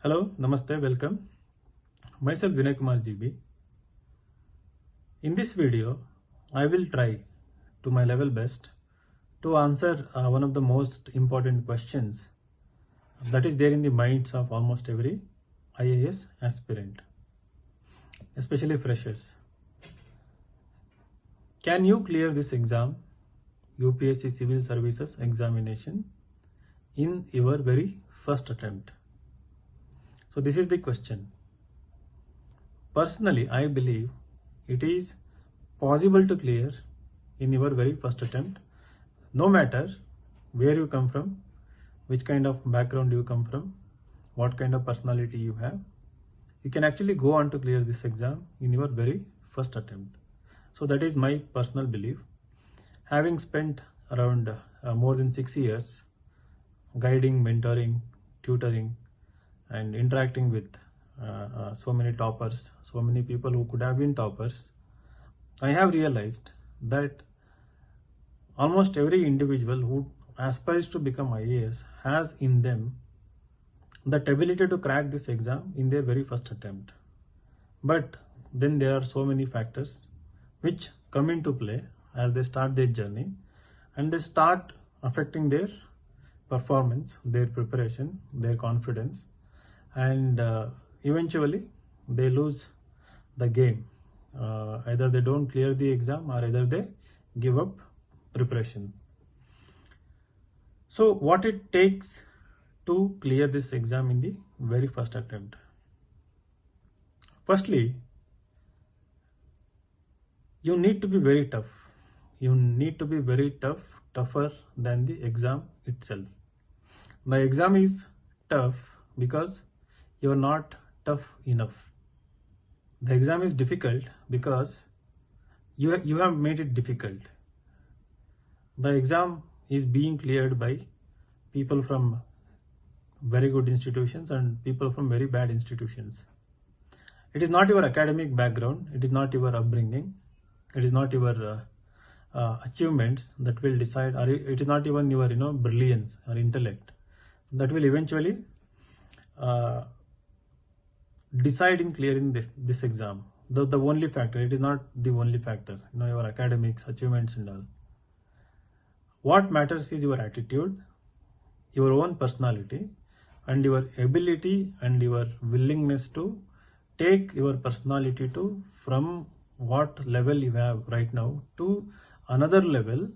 Hello, Namaste, welcome. Myself Vinay Kumar GB. In this video, I will try to my level best to answer one of the most important questions that is there in the minds of almost every IAS aspirant, especially freshers. Can you clear this exam, UPSC Civil Services examination, in your very first attempt? So this is the question. Personally, I believe it is possible to clear in your very first attempt, no matter where you come from, which kind of background you come from, what kind of personality you have. You can actually go on to clear this exam in your very first attempt. So that is my personal belief. Having spent around more than 6 years guiding, mentoring, tutoring, and interacting with so many toppers, so many people who could have been toppers, I have realized that almost every individual who aspires to become IAS has in them that ability to crack this exam in their very first attempt. But then there are so many factors which come into play as they start their journey, and they start affecting their performance, their preparation, their confidence, and eventually they lose the game. Either they don't clear the exam or either they give up preparation. So what it takes to clear this exam in the very first attempt? Firstly, you need to be very tough. You need to be very tougher than the exam itself. The exam is tough because you are not tough enough. The exam is difficult because you have made it difficult. The exam is being cleared by people from very good institutions and people from very bad institutions. It is not your academic background, it is not your upbringing, it is not your achievements that will decide, or it is not even your brilliance or intellect that will eventually decide in clearing this exam. The only factor, it is not the only factor, your academics, achievements and all. What matters is your attitude, your own personality, and your ability and your willingness to take your personality to from what level you have right now to another level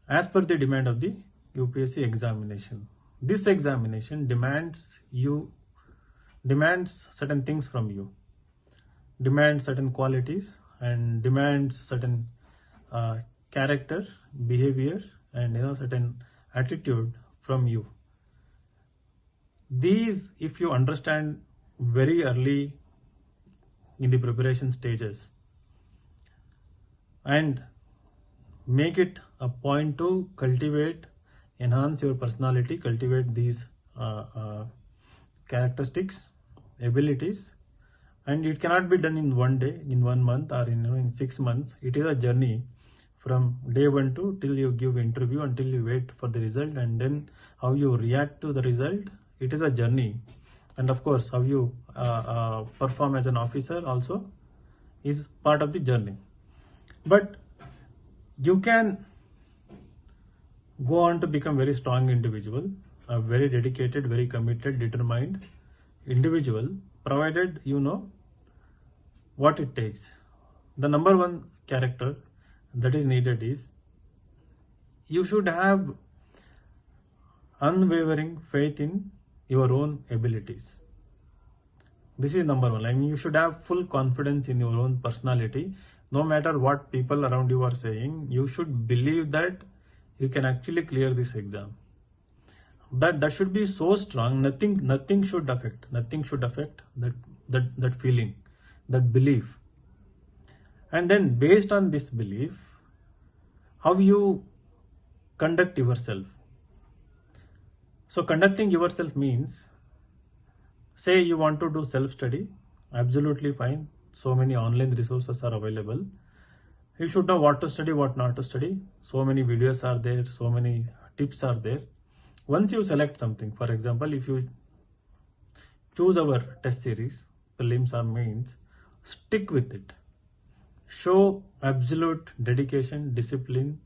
as per the demand of the UPSC examination. This examination demands certain things from you, demands certain qualities, and demands certain character, behavior, and certain attitude from you. These, if you understand very early in the preparation stages and make it a point to cultivate, enhance your personality, cultivate these characteristics, abilities, and it cannot be done in one day, in 1 month, or in 6 months. It is a journey from day one to till you give interview, until you wait for the result, and then how you react to the result. It is a journey, and of course how you perform as an officer also is part of the journey. But you can go on to become very strong individual, a very dedicated, very committed, determined individual, provided you know what it takes. The number one character that is needed is you should have unwavering faith in your own abilities. This is number one. I mean, you should have full confidence in your own personality. No matter what people around you are saying, you should believe that you can actually clear this exam. That should be so strong. Nothing should affect that feeling, that belief. And then based on this belief, how you conduct yourself. So conducting yourself means, say you want to do self-study, absolutely fine. So many online resources are available. You should know what to study, what not to study. So many videos are there, so many tips are there. Once you select something, for example, if you choose our test series, prelims or mains, stick with it. Show absolute dedication, discipline,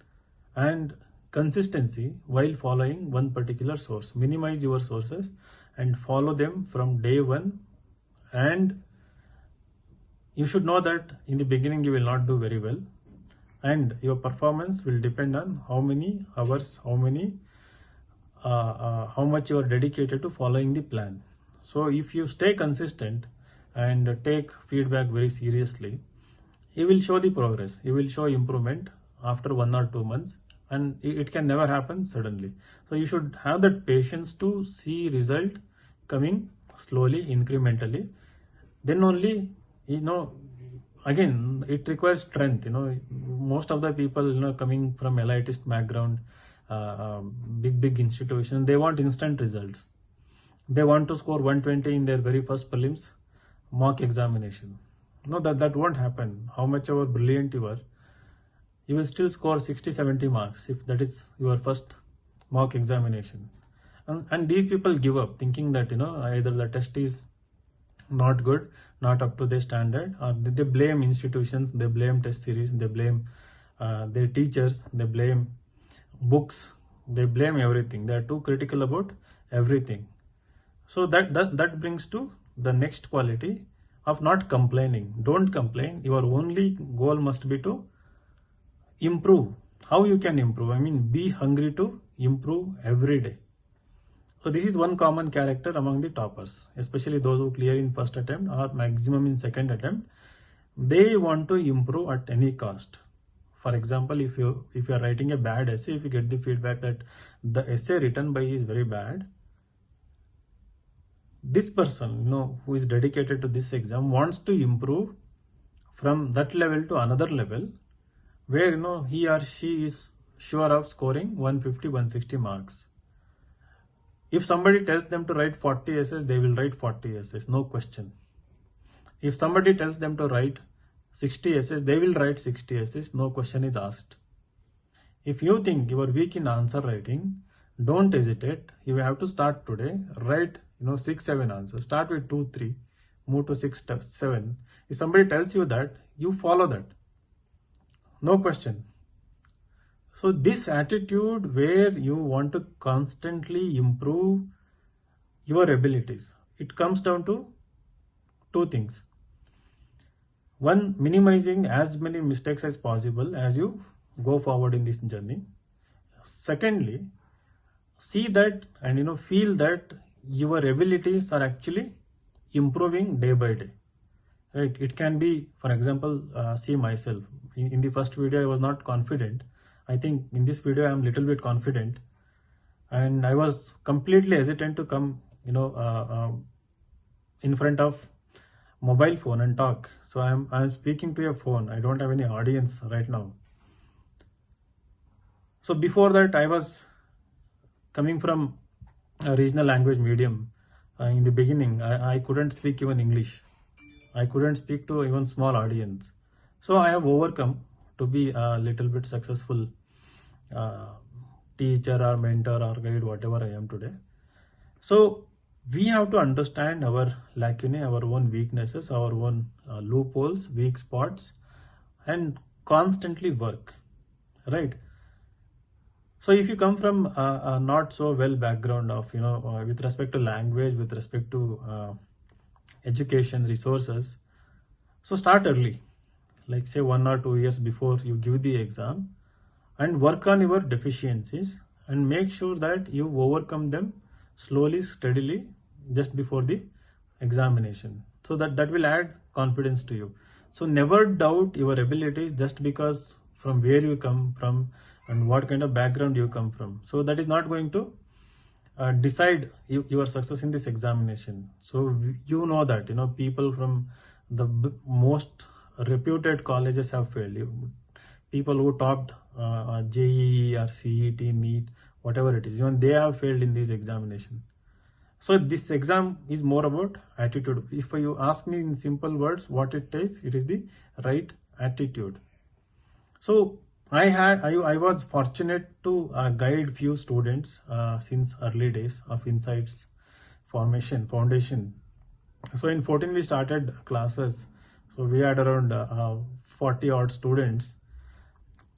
and consistency while following one particular source. Minimize your sources and follow them from day one. And you should know that in the beginning you will not do very well, and your performance will depend on how many hours, how much you are dedicated to following the plan. So if you stay consistent and take feedback very seriously, you will show the progress, you will show improvement after 1 or 2 months, and it can never happen suddenly. So you should have that patience to see result coming slowly, incrementally. Then only, again, it requires strength. Most of the people, coming from elitist background, big institutions, they want instant results. They want to score 120 in their very first prelims mock examination. No, that won't happen. How much ever brilliant you are, you will still score 60-70 marks if that is your first mock examination. And these people give up thinking that either the test is not good, not up to their standard, or they blame institutions, they blame test series, they blame their teachers, they blame books, they blame everything. They are too critical about everything. So that brings to the next quality of not complaining. Don't complain. Your only goal must be to improve. How you can improve? I mean, be hungry to improve every day. So this is one common character among the toppers, especially those who clear in first attempt or maximum in second attempt. They want to improve at any cost. For example, if you are writing a bad essay, if you get the feedback that the essay written by is very bad, this person, who is dedicated to this exam, wants to improve from that level to another level, where he or she is sure of scoring 150-160 marks. If somebody tells them to write 40 essays, they will write 40 essays, no question. If somebody tells them to write 60 essays, they will write 60 essays, no question is asked. If you think you are weak in answer writing, don't hesitate. You have to start today. Write 6-7 answers. Start with 2-3, move to 6-7. If somebody tells you that, you follow that, no question. So this attitude where you want to constantly improve your abilities, it comes down to two things. One, minimizing as many mistakes as possible as you go forward in this journey. Secondly, see that and feel that your abilities are actually improving day by day. Right? It can be, for example, see myself. In the first video, I was not confident. I think in this video, I am little bit confident, and I was completely hesitant to come, in front of mobile phone and talk. So I'm speaking to a phone. I don't have any audience right now. So before that, I was coming from a regional language medium. In the beginning, I couldn't speak even English. I couldn't speak to even small audience. So I have overcome to be a little bit successful teacher or mentor or guide, whatever I am today. So we have to understand our lacunae, our own weaknesses, our own loopholes, weak spots, and constantly work, right? So if you come from a not so well background of, with respect to language, with respect to education, resources, so start early, like say 1 or 2 years before you give the exam, and work on your deficiencies and make sure that you overcome them slowly, steadily, just before the examination. So that will add confidence to you. So never doubt your abilities just because from where you come from and what kind of background you come from. So that is not going to decide your success in this examination. So you know that people from the most reputed colleges have failed. People who topped JEE or CET, NEET, whatever it is, even they have failed in this examination. So this exam is more about attitude. If you ask me in simple words what it takes, it is the right attitude. So I was fortunate to guide few students since early days of Insights foundation. So in 14 we started classes. So we had around 40 odd students.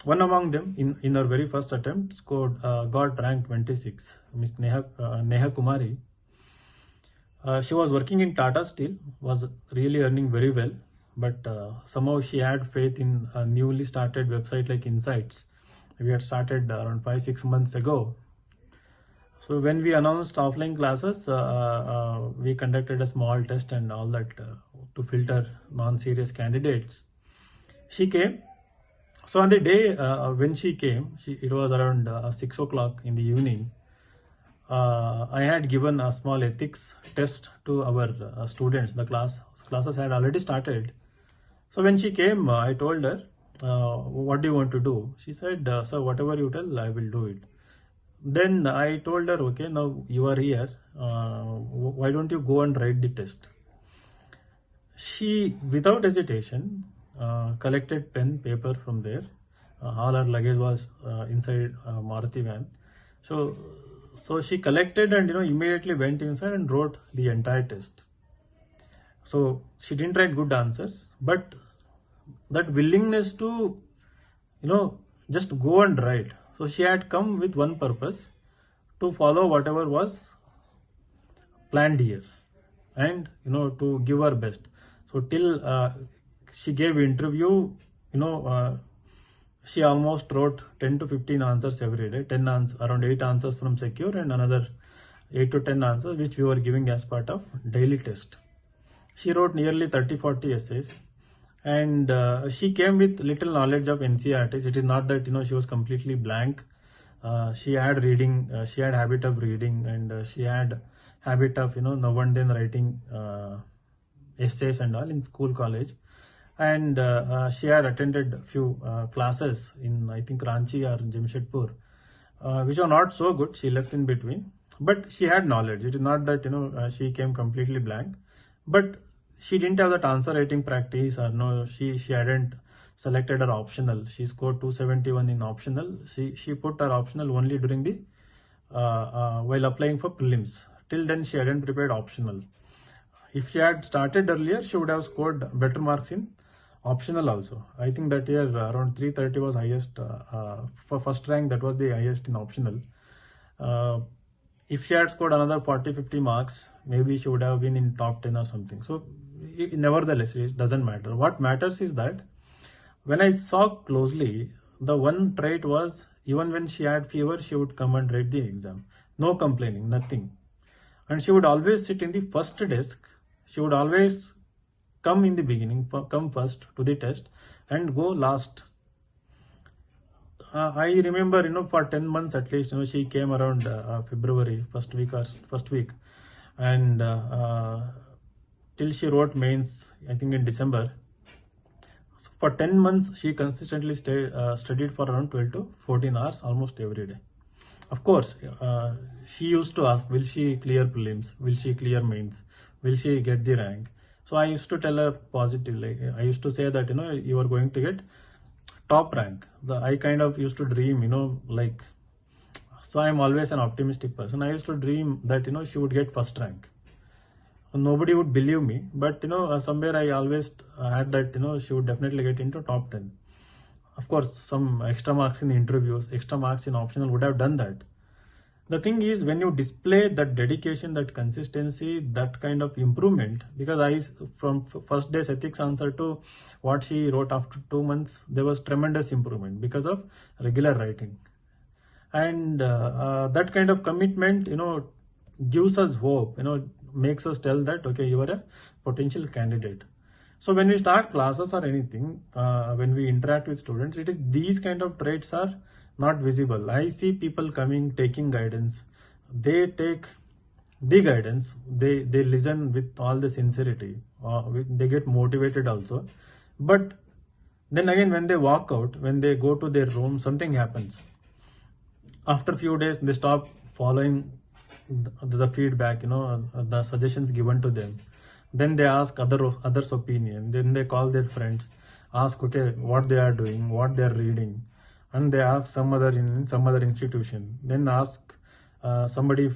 One among them in our very first attempt got ranked 26, Miss Neha Kumari. She was working in Tata Steel, was really earning very well, but somehow she had faith in a newly started website like Insights. We had started around 5-6 months ago. So when we announced offline classes, we conducted a small test and all that to filter non-serious candidates. She came. So on the day when she came, it was around 6 o'clock in the evening. I had given a small ethics test to our students. The classes had already started. So when she came, I told her, what do you want to do? She said, sir, whatever you tell, I will do it. Then I told her, okay, now you are here. Why don't you go and write the test? She, without hesitation, collected pen, paper from there. All her luggage was inside Maruti van. So she collected and immediately went inside and wrote the entire test. So she didn't write good answers, but that willingness to just go and write. So she had come with one purpose, to follow whatever was planned here, and to give her best. So till she gave interview, she almost wrote 10 to 15 answers every day. Around 8 answers from secure and another 8 to 10 answers which we were giving as part of daily test. She wrote nearly 30-40 essays, and she came with little knowledge of NCERTs. It is not that she was completely blank. She had reading, she had habit of reading, and she had habit of now and then writing essays and all in school, college. And she had attended a few classes in, I think, Ranchi or Jamshedpur, which were not so good. She left in between, but she had knowledge. It is not that she came completely blank, but she didn't have that answer writing practice, or no, she hadn't selected her optional. She scored 271 in optional. She put her optional only during the while applying for prelims. Till then she hadn't prepared optional. If she had started earlier, she would have scored better marks in optional also. I think that year around 330 was highest for first rank. That was the highest in optional. If she had scored another 40-50 marks, maybe she would have been in top 10 or something. So nevertheless, it doesn't matter. What matters is that when I saw closely, the one trait was, even when she had fever, she would come and write the exam. No complaining, nothing. And she would always sit in the first desk. She would always come in the beginning, come first to the test and go last. I remember, for 10 months at least, she came around February, first week. And till she wrote mains, I think in December. So for 10 months, she consistently studied for around 12 to 14 hours almost every day. Of course, she used to ask, will she clear prelims? Will she clear mains? Will she get the rank? So I used to tell her positively. I used to say that, you are going to get top rank. I kind of used to dream, so I'm always an optimistic person. I used to dream that, she would get first rank. Nobody would believe me, but, somewhere I always had that, she would definitely get into top 10. Of course, some extra marks in interviews, extra marks in optional would have done that. The thing is, when you display that dedication, that consistency, that kind of improvement, because from first day's ethics answer to what she wrote after 2 months, there was tremendous improvement because of regular writing. And that kind of commitment, gives us hope, makes us tell that, okay, you are a potential candidate. So when we start classes or anything, when we interact with students, it is these kind of traits are not visible. I see people coming, taking guidance. They take the guidance. They listen with all the sincerity. They get motivated also. But then again, when they walk out, when they go to their room, something happens. After a few days, they stop following the feedback, the suggestions given to them. Then they ask others' opinion. Then they call their friends, ask, okay, what they are doing, what they are reading, and they ask some other in some other institution. Then ask somebody,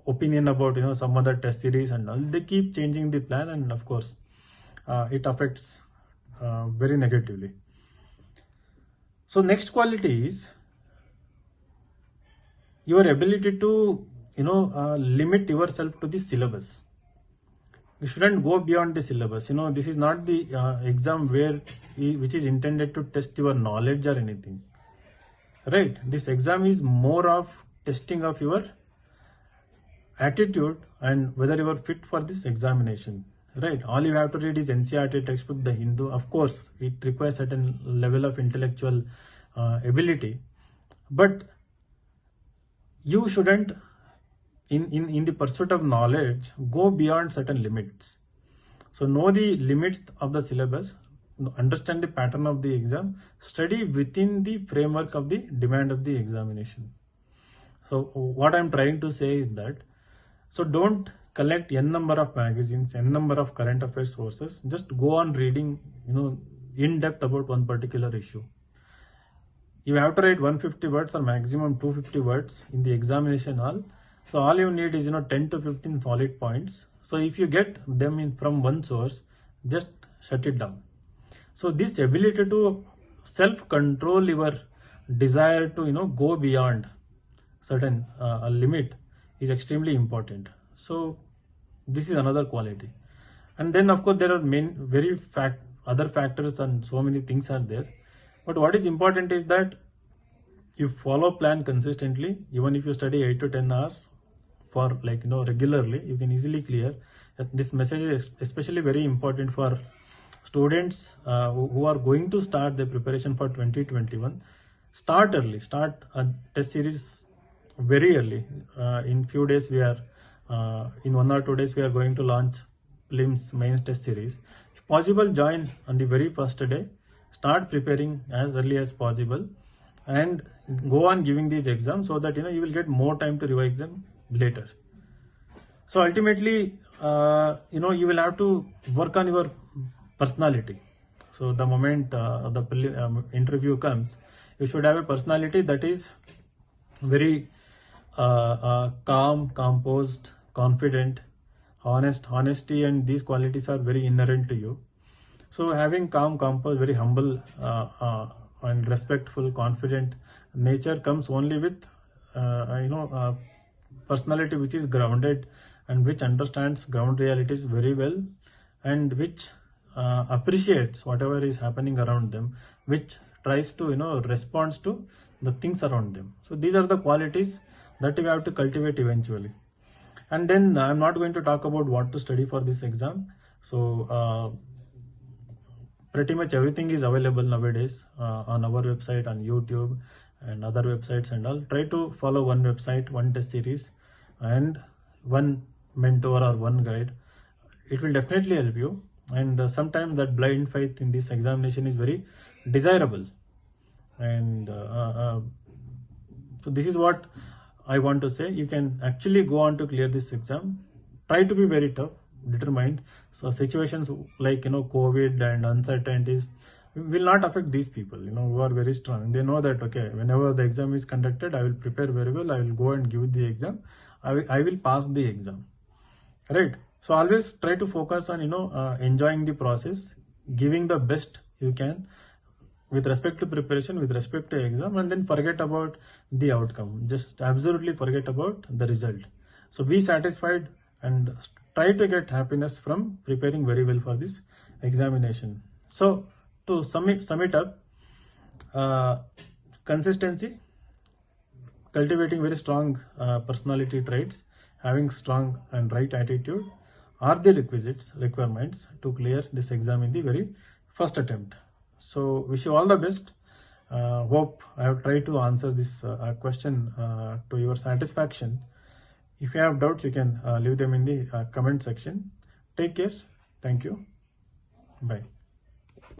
opinion about some other test series and all. They keep changing the plan, and of course it affects very negatively. So next quality is your ability to limit yourself to the syllabus. You shouldn't go beyond the syllabus. This is not the exam which is intended to test your knowledge or anything, right? This exam is more of testing of your attitude and whether you are fit for this examination, right? All you have to read is NCERT textbook, the Hindu. Of course it requires certain level of intellectual ability, but you shouldn't in the pursuit of knowledge go beyond certain limits. So know the limits of the syllabus, understand the pattern of the exam, study within the framework of the demand of the examination. So what I'm trying to say is that, so don't collect n number of magazines, n number of current affairs sources. Just go on reading in depth about one particular issue. You have to write 150 words or maximum 250 words in the examination hall. So all you need is 10 to 15 solid points. So if you get them from one source, just shut it down. So this ability to self-control your desire to go beyond certain a limit is extremely important. So this is another quality. And then of course there are other factors, and so many things are there. But what is important is that you follow plan consistently. Even if you study 8 to 10 hours for regularly, you can easily clear. This message is especially very important for students who are going to start their preparation for 2021. Start early, start a test series very early. In few days we are in 1 or 2 days we are going to launch Prelims mains test series. If possible, join on the very first day. Start preparing as early as possible and go on giving these exams, so that you will get more time to revise them later. So ultimately you will have to work on your personality. So the moment the interview comes, you should have a personality that is very calm, composed, confident, honest. Honesty and these qualities are very inherent to you. So having calm, composed, very humble and respectful, confident nature comes only with personality which is grounded and which understands ground realities very well, and which appreciates whatever is happening around them, which tries to responds to the things around them. So these are the qualities that you have to cultivate eventually. And then I'm not going to talk about what to study for this exam. So pretty much everything is available nowadays on our website, on YouTube and other websites and all. Try to follow one website, one test series and one mentor or one guide. It will definitely help you, and sometimes that blind faith in this examination is very desirable. And so this is what I want to say. You can actually go on to clear this exam. Try to be very tough, determined. So situations like COVID and uncertainties will not affect these people who are very strong. They know that okay, whenever the exam is conducted, I will prepare very well, I will go and give the exam, I will pass the exam, right? So always try to focus on enjoying the process, giving the best you can with respect to preparation, with respect to exam, and then forget about the outcome. Just absolutely forget about the result. So be satisfied and try to get happiness from preparing very well for this examination. So to sum it up, consistency, cultivating very strong personality traits, having strong and right attitude are the requirements to clear this exam in the very first attempt. So wish you all the best. Hope I have tried to answer this question to your satisfaction. If you have doubts, you can leave them in the comment section. Take care. Thank you. Bye.